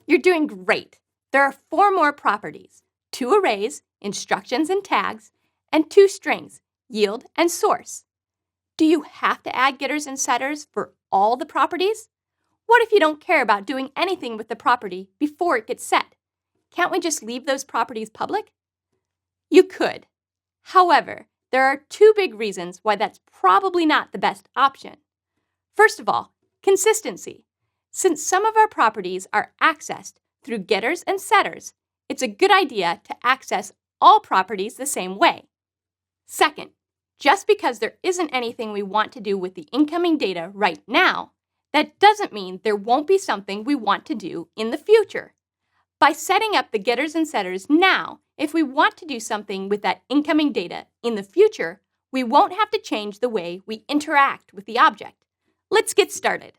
You're doing great. There are 4 more properties: 2 arrays, instructions and tags, and 2 strings, yield and source. Do you have to add getters and setters for all the properties? What if you don't care about doing anything with the property before it gets set? Can't we just leave those properties public? You could. However, there are 2 big reasons why that's probably not the best option. First of all, consistency. Since some of our properties are accessed through getters and setters, it's a good idea to access all properties the same way. Second, just because there isn't anything we want to do with the incoming data right now, that doesn't mean there won't be something we want to do in the future. By setting up the getters and setters now, if we want to do something with that incoming data in the future, we won't have to change the way we interact with the object. Let's get started.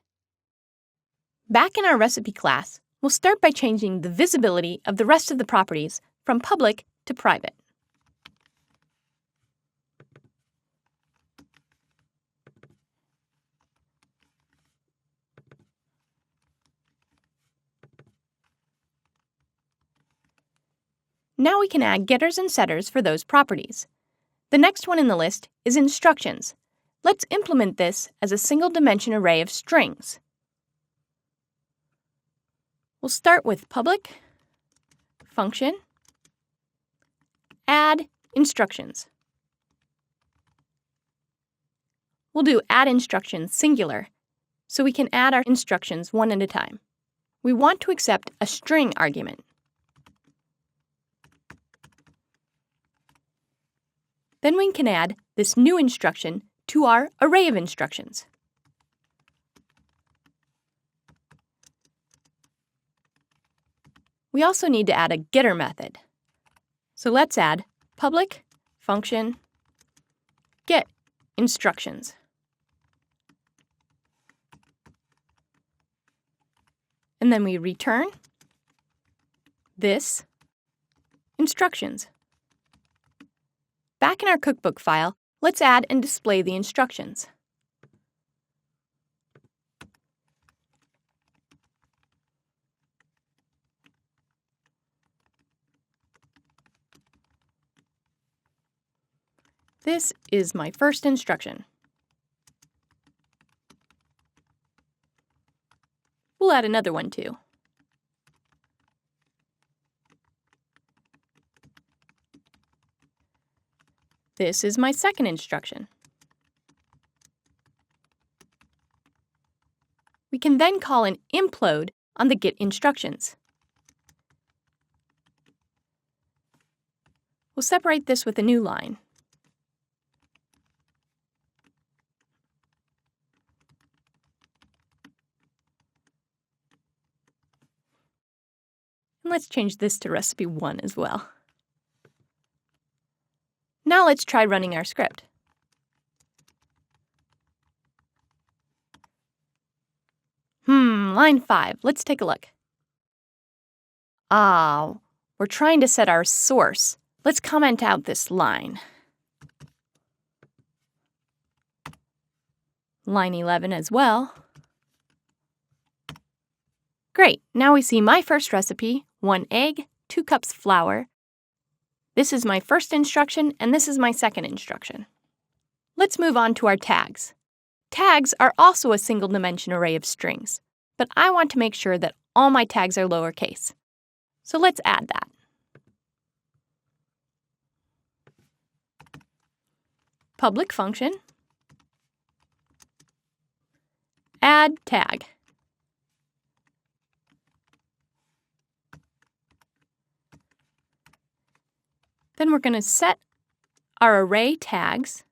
Back in our recipe class, we'll start by changing the visibility of the rest of the properties from public to private. Now we can add getters and setters for those properties. The next one in the list is instructions. Let's implement this as a single-dimension array of strings. We'll start with public function add instructions. We'll do add instructions singular, so we can add our instructions one at a time. We want to accept a string argument. Then we can add this new instruction to our array of instructions. We also need to add a getter method. So let's add public function get instructions. And then we return this instructions. Back in our cookbook file, let's add and display the instructions. This is my first instruction. We'll add another one too. This is my second instruction. We can then call an implode on the get instructions. We'll separate this with a new line. And let's change this to recipe 1 as well. Now let's try running our script. Line 5. Let's take a look. We're trying to set our source. Let's comment out this line. Line 11 as well. Great, now we see my first recipe, 1 egg, 2 cups flour. This is my first instruction, and this is my second instruction. Let's move on to our tags. Tags are also a single-dimension array of strings, but I want to make sure that all my tags are lowercase. So let's add that. Public function add tag. Then we're going to set our array tags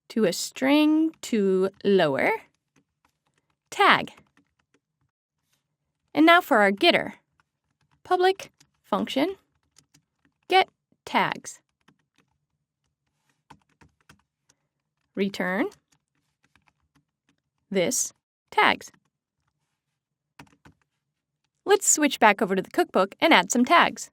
to a string to lower tag. And now for our getter. Public function get tags. Return this tags. Let's switch back over to the cookbook and add some tags.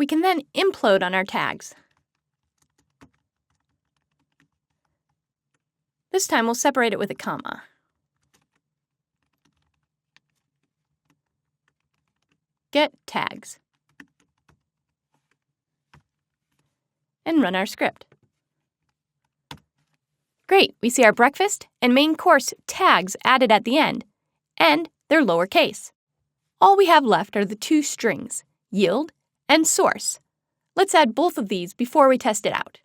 We can then implode on our tags. This time we'll separate it with a comma. Get tags. And run our script. Great, we see our breakfast and main course tags added at the end, and they're lowercase. All we have left are the two strings, yield and source. Let's add both of these before we test it out.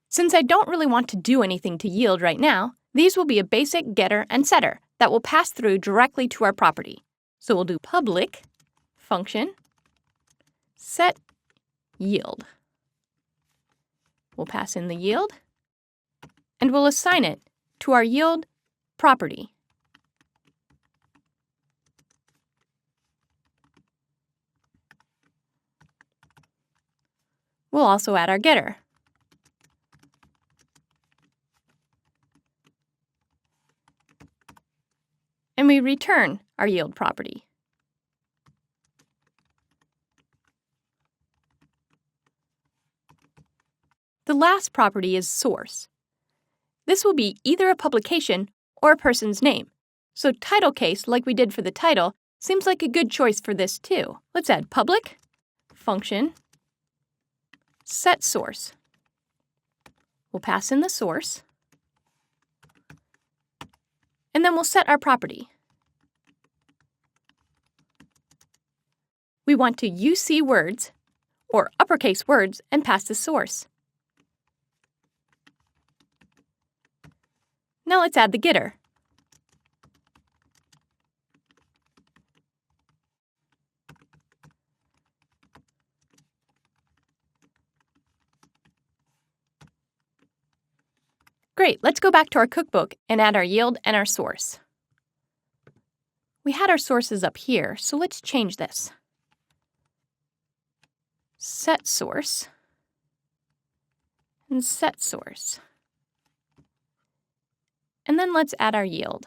Since I don't really want to do anything to yield right now, these will be a basic getter and setter that will pass through directly to our property. So we'll do public function set yield. We'll pass in the yield, and we'll assign it to our yield property. We'll also add our getter. And we return our yield property. The last property is source. This will be either a publication or a person's name. So title case, like we did for the title, seems like a good choice for this too. Let's add public function set source. We'll pass in the source, and then we'll set our property. We want to UC words, or uppercase words, and pass the source. Now let's add the getter. Great, let's go back to our cookbook and add our yield and our source. We had our sources up here, so let's change this. Set source and set source. And then let's add our yield.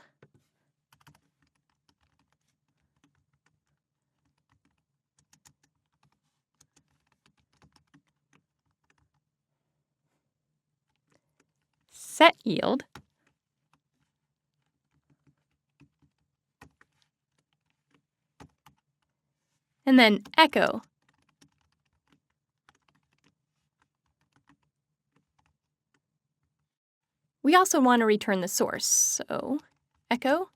Set yield. And then echo. We also want to return the source, so echo.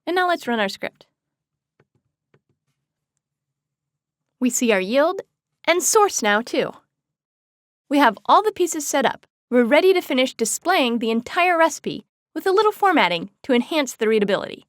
And now let's run our script. We see our yield and source now too. We have all the pieces set up. We're ready to finish displaying the entire recipe with a little formatting to enhance the readability.